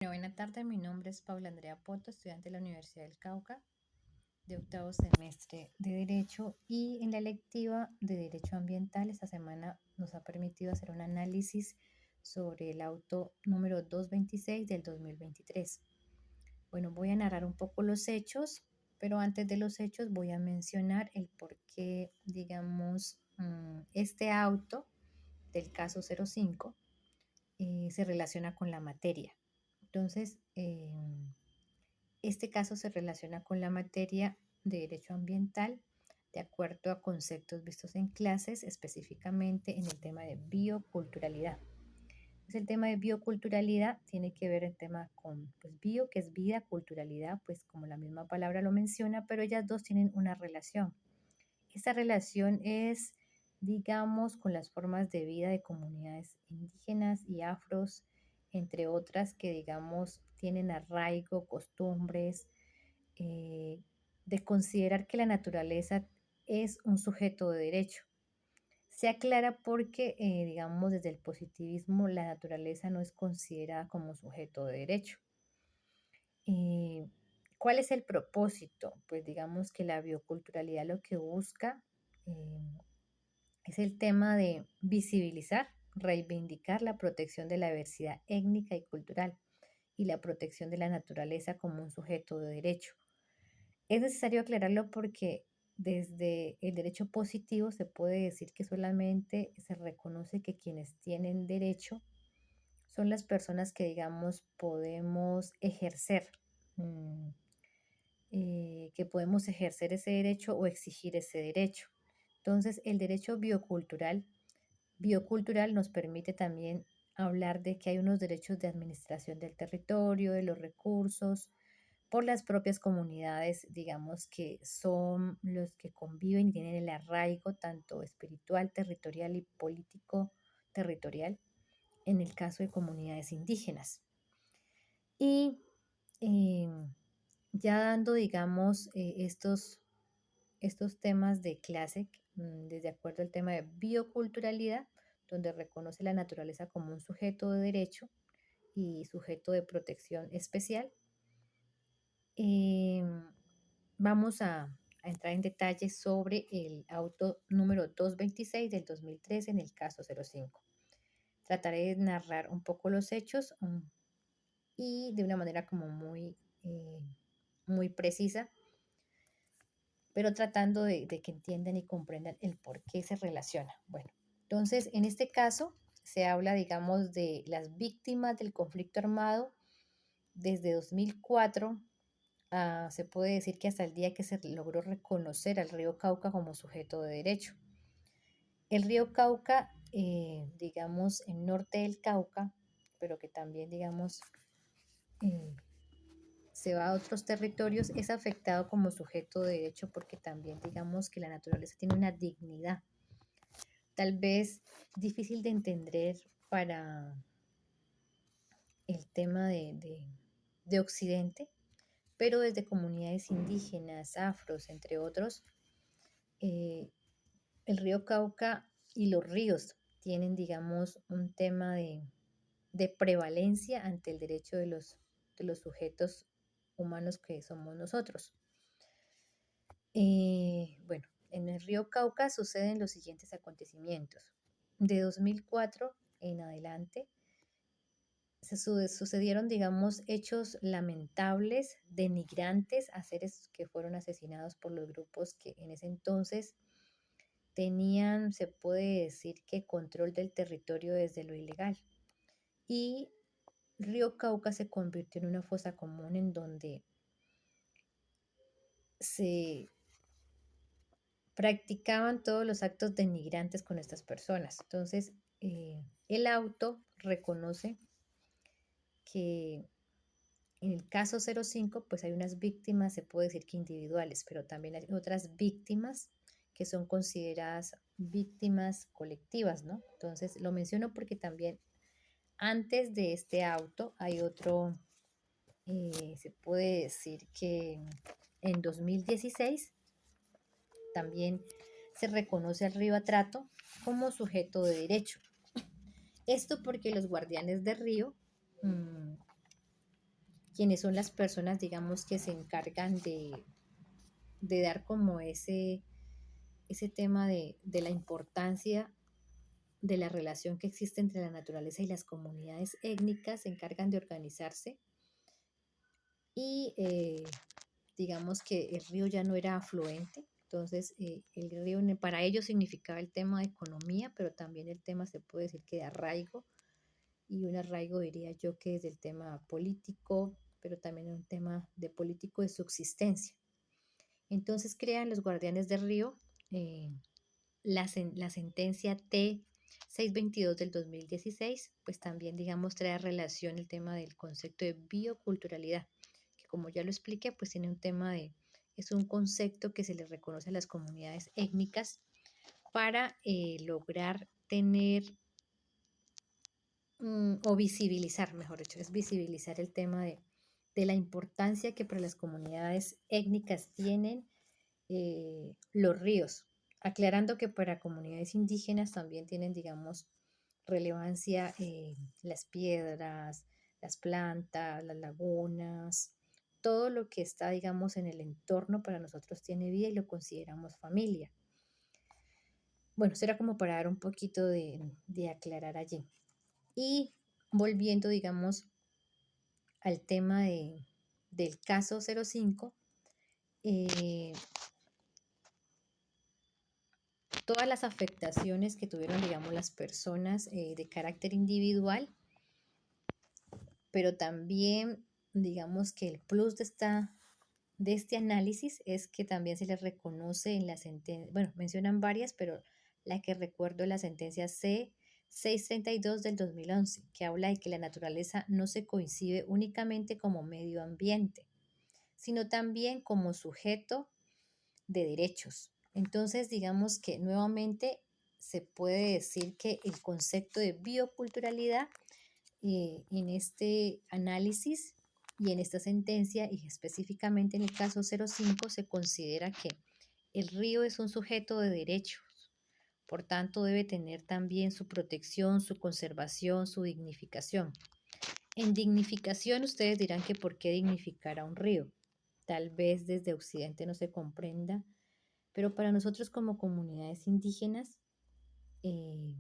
Buenas tardes, mi nombre es Paula Andrea Poto, estudiante de la Universidad del Cauca, de octavo semestre de Derecho, y en la electiva de Derecho Ambiental esta semana nos ha permitido hacer un análisis sobre el auto número 226 del 2023. Bueno, voy a narrar un poco los hechos, pero antes de los hechos voy a mencionar el por qué, digamos, este auto del caso 05 se relaciona con la materia. Entonces, este caso se relaciona con la materia de derecho ambiental de acuerdo a conceptos vistos en clases, específicamente en el tema de bioculturalidad. Pues el tema de bioculturalidad tiene que ver el tema con bio, que es vida, culturalidad, pues como la misma palabra lo menciona, pero ellas dos tienen una relación. Esta relación es, digamos, con las formas de vida de comunidades indígenas y afros, entre otras que, digamos, tienen arraigo, costumbres, eh, de considerar que la naturaleza es un sujeto de derecho. Se aclara porque, digamos, desde el positivismo, la naturaleza no es considerada como sujeto de derecho. Eh, ¿Cuál es el propósito? Pues digamos que la bioculturalidad lo que busca eh, es el tema de visibilizar, reivindicar la protección de la diversidad étnica y cultural y la protección de la naturaleza como un sujeto de derecho. Es necesario aclararlo porque desde el derecho positivo se puede decir que solamente se reconoce que quienes tienen derecho son las personas que, digamos, podemos ejercer, mm, que podemos ejercer ese derecho o exigir ese derecho. Entonces, el derecho biocultural nos permite también hablar de que hay unos derechos de administración del territorio, de los recursos, por las propias comunidades, digamos, que son los que conviven y tienen el arraigo tanto espiritual, territorial y político territorial, en el caso de comunidades indígenas. Y eh, ya dando, digamos, estos temas de clase, desde acuerdo al tema de bioculturalidad, donde reconoce la naturaleza como un sujeto de derecho y sujeto de protección especial, eh, vamos a entrar en detalle sobre el auto número 226 del 2013 en el caso 05. Trataré de narrar un poco los hechos y de una manera como muy precisa, pero tratando de que entiendan y comprendan el por qué se relaciona. Bueno, entonces en este caso se habla, digamos, de las víctimas del conflicto armado desde 2004. Se puede decir que hasta el día que se logró reconocer al río Cauca como sujeto de derecho. El río Cauca, digamos, en norte del Cauca, pero que también, digamos, eh, se va a otros territorios, es afectado como sujeto de derecho porque también, digamos, que la naturaleza tiene una dignidad, tal vez difícil de entender para el tema de Occidente, pero desde comunidades indígenas, afros, entre otros, eh, el río Cauca y los ríos tienen, digamos, un tema de prevalencia ante el derecho de los sujetos humanos que somos nosotros. Bueno, en el río Cauca suceden los siguientes acontecimientos. De 2004 en adelante sucedieron, digamos, hechos lamentables, denigrantes a seres que fueron asesinados por los grupos que en ese entonces tenían, se puede decir que control del territorio desde lo ilegal. Y Río Cauca se convirtió en una fosa común en donde se practicaban todos los actos denigrantes con estas personas. Entonces, el auto reconoce que en el caso 05, pues hay unas víctimas, se puede decir que individuales, pero también hay otras víctimas que son consideradas víctimas colectivas, ¿no? Entonces, lo menciono porque también antes de este auto hay otro, se puede decir que en 2016 también se reconoce al río Atrato como sujeto de derecho. Esto porque los guardianes del río quienes son las personas, digamos, que se encargan de dar como ese tema de la importancia de la relación que existe entre la naturaleza y las comunidades étnicas, se encargan de organizarse y digamos que el río ya no era afluente, entonces el río para ellos significaba el tema de economía, pero también el tema se puede decir que de arraigo, y un arraigo diría yo que es del tema político, pero también un tema de político de subsistencia. Entonces crean los guardianes del río, eh, la sentencia T-622 del 2016, pues también, digamos, trae a relación el tema del concepto de bioculturalidad, que como ya lo expliqué, pues tiene un tema es un concepto que se le reconoce a las comunidades étnicas para lograr tener o visibilizar, mejor dicho, es visibilizar el tema de la importancia que para las comunidades étnicas tienen los ríos, aclarando que para comunidades indígenas también tienen, digamos, relevancia las piedras, las plantas, las lagunas, todo lo que está, digamos, en el entorno para nosotros tiene vida y lo consideramos familia. Bueno, será como para dar un poquito de aclarar allí. Y volviendo, digamos, al tema del caso 05, eh, todas las afectaciones que tuvieron, digamos, las personas de carácter individual, pero también, digamos, que el plus de este análisis es que también se les reconoce en la sentencia, bueno, mencionan varias, pero la que recuerdo es la sentencia C-632 del 2011, que habla de que la naturaleza no se concibe únicamente como medio ambiente, sino también como sujeto de derechos. Entonces, digamos que nuevamente se puede decir que el concepto de bioculturalidad en este análisis y en esta sentencia, y específicamente en el caso 05, se considera que el río es un sujeto de derechos, por tanto debe tener también su protección, su conservación, su dignificación. En dignificación ustedes dirán que por qué dignificar a un río. Tal vez desde Occidente no se comprenda, pero para nosotros como comunidades indígenas, eh,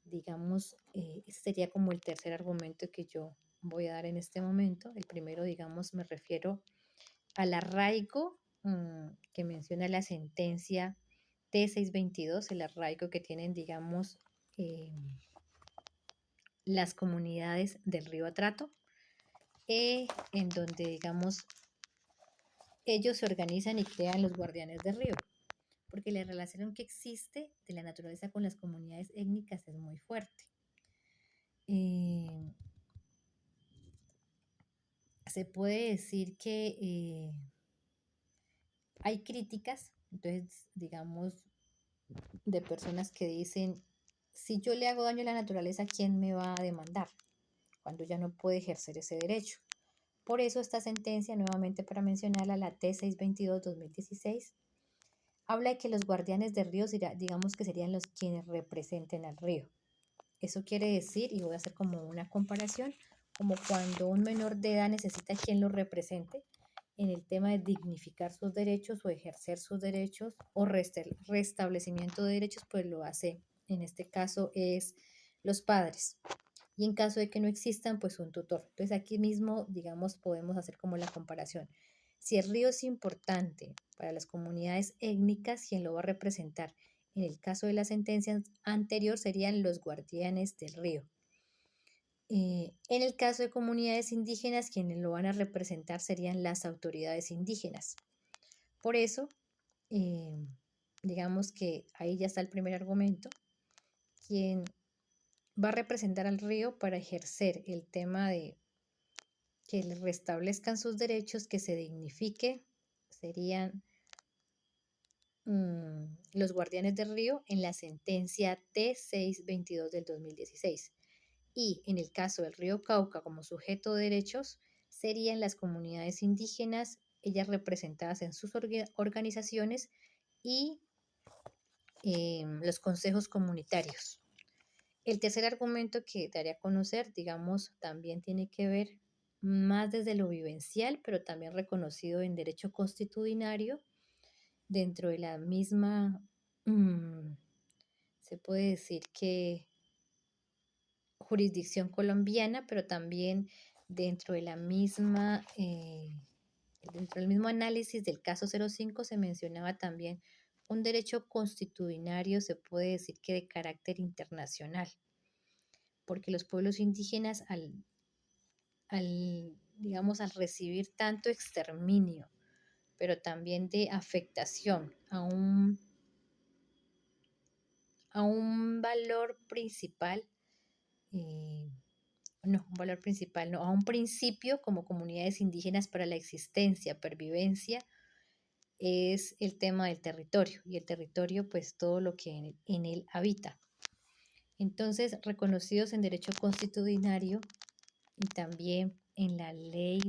digamos, ese sería como el tercer argumento que yo voy a dar en este momento. El primero, digamos, me refiero al arraigo que menciona la sentencia T622, el arraigo que tienen, digamos, eh, las comunidades del río Atrato, en donde, digamos, ellos se organizan y crean los guardianes del río, porque la relación que existe de la naturaleza con las comunidades étnicas es muy fuerte. Eh, Se puede decir que hay críticas, entonces, digamos, de personas que dicen, si yo le hago daño a la naturaleza, ¿quién me va a demandar? Cuando ya no puede ejercer ese derecho. Por eso esta sentencia, nuevamente para mencionarla, la T622-2016, habla de que los guardianes de ríos, digamos que serían los quienes representen al río. Eso quiere decir, y voy a hacer como una comparación, como cuando un menor de edad necesita quien lo represente en el tema de dignificar sus derechos o ejercer sus derechos o restablecimiento de derechos, pues lo hace, en este caso es los padres. Y en caso de que no existan, pues un tutor. Entonces aquí mismo, digamos, podemos hacer como la comparación. Si el río es importante para las comunidades étnicas, quien lo va a representar en el caso de la sentencia anterior serían los guardianes del río. En el caso de comunidades indígenas, quienes lo van a representar serían las autoridades indígenas. Por eso, eh, digamos que ahí ya está el primer argumento. Quien va a representar al río para ejercer el tema de que le restablezcan sus derechos, que se dignifique, serían los guardianes del río en la sentencia T622 del 2016. Y en el caso del río Cauca como sujeto de derechos, serían las comunidades indígenas, ellas representadas en sus organizaciones y los consejos comunitarios. El tercer argumento que daré a conocer, digamos, también tiene que ver más desde lo vivencial, pero también reconocido en derecho constitucionario dentro de la misma, mm, se puede decir que jurisdicción colombiana, pero también dentro de la misma, dentro del mismo análisis del caso 05 se mencionaba también un derecho constitucionario, se puede decir que de carácter internacional, porque los pueblos indígenas digamos, al recibir tanto exterminio, pero también de afectación a un valor principal, eh, no, un valor principal, no, a un principio como comunidades indígenas para la existencia, pervivencia, es el tema del territorio y el territorio pues todo lo que en él habita. Entonces, reconocidos en derecho constitucionario y también en la ley,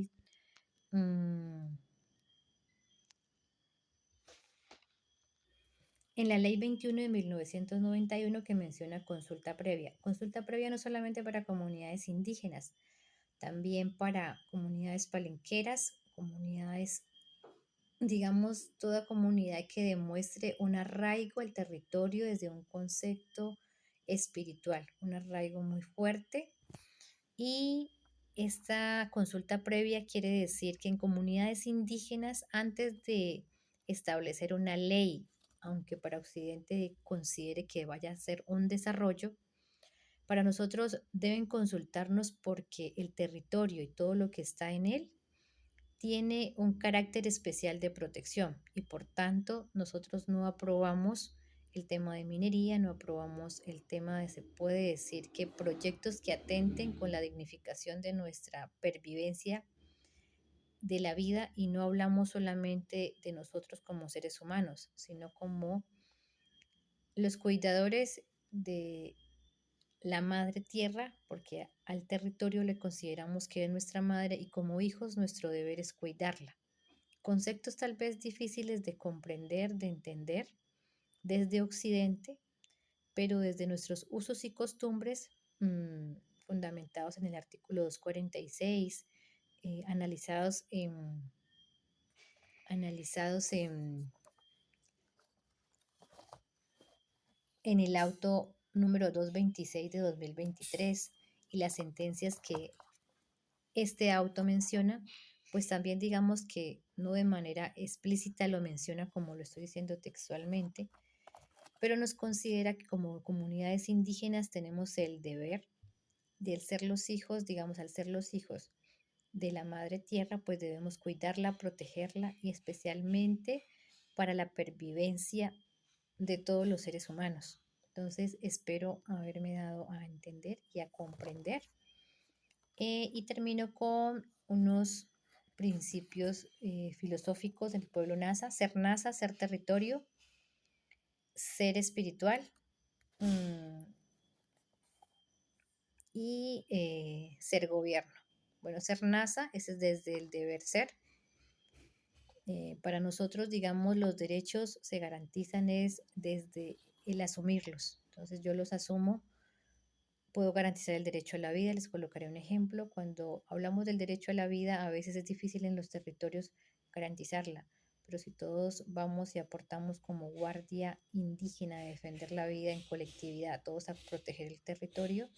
mm, en la ley 21 de 1991 que menciona consulta previa. Consulta previa no solamente para comunidades indígenas, también para comunidades palenqueras, comunidades, digamos, toda comunidad que demuestre un arraigo al territorio desde un concepto espiritual, un arraigo muy fuerte. Y esta consulta previa quiere decir que en comunidades indígenas, antes de establecer una ley, aunque para Occidente considere que vaya a ser un desarrollo, para nosotros deben consultarnos porque el territorio y todo lo que está en él tiene un carácter especial de protección y por tanto nosotros no aprobamos el tema de minería, no aprobamos el tema de, se puede decir que proyectos que atenten con la dignificación de nuestra pervivencia de la vida y no hablamos solamente de nosotros como seres humanos, sino como los cuidadores de la madre tierra, porque al territorio le consideramos que es nuestra madre y como hijos nuestro deber es cuidarla. Conceptos tal vez difíciles de comprender, de entender desde Occidente, pero desde nuestros usos y costumbres fundamentados en el artículo 246, analizados analizados en el auto número 226 de 2023 y las sentencias que este auto menciona, pues también digamos que no de manera explícita lo menciona como lo estoy diciendo textualmente, pero nos considera que como comunidades indígenas tenemos el deber de ser los hijos, digamos, al ser los hijos de la madre tierra, pues debemos cuidarla, protegerla y especialmente para la pervivencia de todos los seres humanos. Entonces, espero haberme dado a entender y a comprender. Y termino con unos principios filosóficos del pueblo Nasa, ser territorio, ser espiritual, mm, y ser gobierno. Bueno, ser NASA, ese es desde el deber ser. Para nosotros, digamos, los derechos se garantizan es desde el asumirlos. Entonces yo los asumo, puedo garantizar el derecho a la vida. Les colocaré un ejemplo. Cuando hablamos del derecho a la vida, a veces es difícil en los territorios garantizarla, pero si todos vamos y aportamos como guardia indígena a defender la vida en colectividad, todos a proteger el territorio,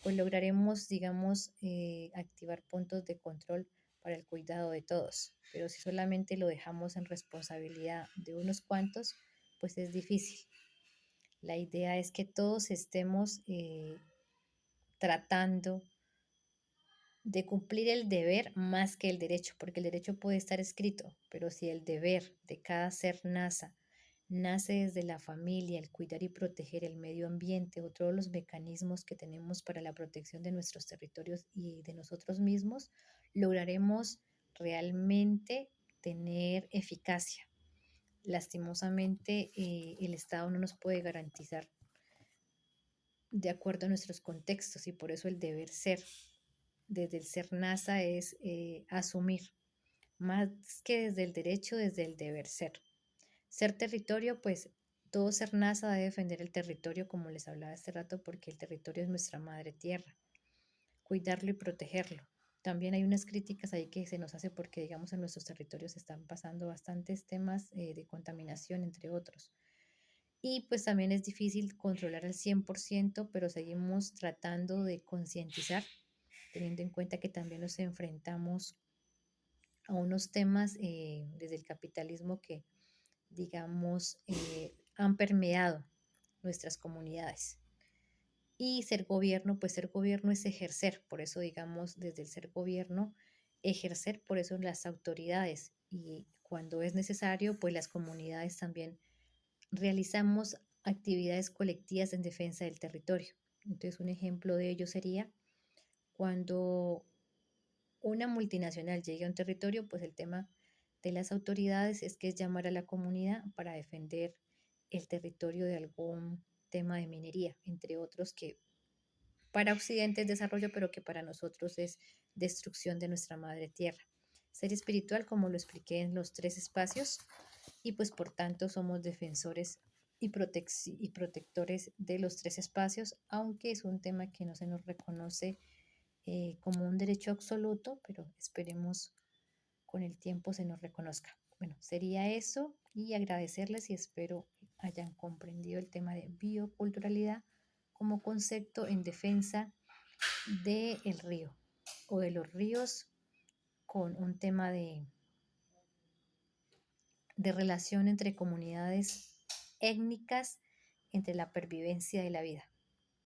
pues lograremos, digamos, activar puntos de control para el cuidado de todos. Pero si solamente lo dejamos en responsabilidad de unos cuantos, pues es difícil. La idea es que todos estemos tratando de cumplir el deber más que el derecho, porque el derecho puede estar escrito, pero si el deber de cada ser nace desde la familia, el cuidar y proteger el medio ambiente o todos los mecanismos que tenemos para la protección de nuestros territorios y de nosotros mismos, lograremos realmente tener eficacia. Lastimosamente, el Estado no nos puede garantizar de acuerdo a nuestros contextos y por eso el deber ser desde el ser NASA es asumir, más que desde el derecho, desde el deber ser. Ser territorio, pues todo ser NASA debe defender el territorio, como les hablaba hace rato, porque el territorio es nuestra madre tierra, cuidarlo y protegerlo. También hay unas críticas ahí que se nos hace porque, digamos, en nuestros territorios están pasando bastantes temas de contaminación, entre otros. Y pues también es difícil controlar al 100%, pero seguimos tratando de concientizar, teniendo en cuenta que también nos enfrentamos a unos temas desde el capitalismo que, digamos, han permeado nuestras comunidades. Y ser gobierno, pues ser gobierno es ejercer, por eso digamos desde el ser gobierno, ejercer por eso las autoridades y cuando es necesario, pues las comunidades también realizamos actividades colectivas en defensa del territorio. Entonces un ejemplo de ello sería cuando una multinacional llegue a un territorio, pues el tema de las autoridades es que es llamar a la comunidad para defender el territorio de algún tema de minería, entre otros que para Occidente es desarrollo, pero que para nosotros es destrucción de nuestra madre tierra. Ser espiritual, como lo expliqué en los tres espacios, y pues por tanto somos defensores y protectores de los tres espacios, aunque es un tema que no se nos reconoce como un derecho absoluto, pero esperemos con el tiempo se nos reconozca. Bueno, sería eso y agradecerles y espero hayan comprendido el tema de bioculturalidad como concepto en defensa del río o de los ríos con un tema de relación entre comunidades étnicas, entre la pervivencia de la vida.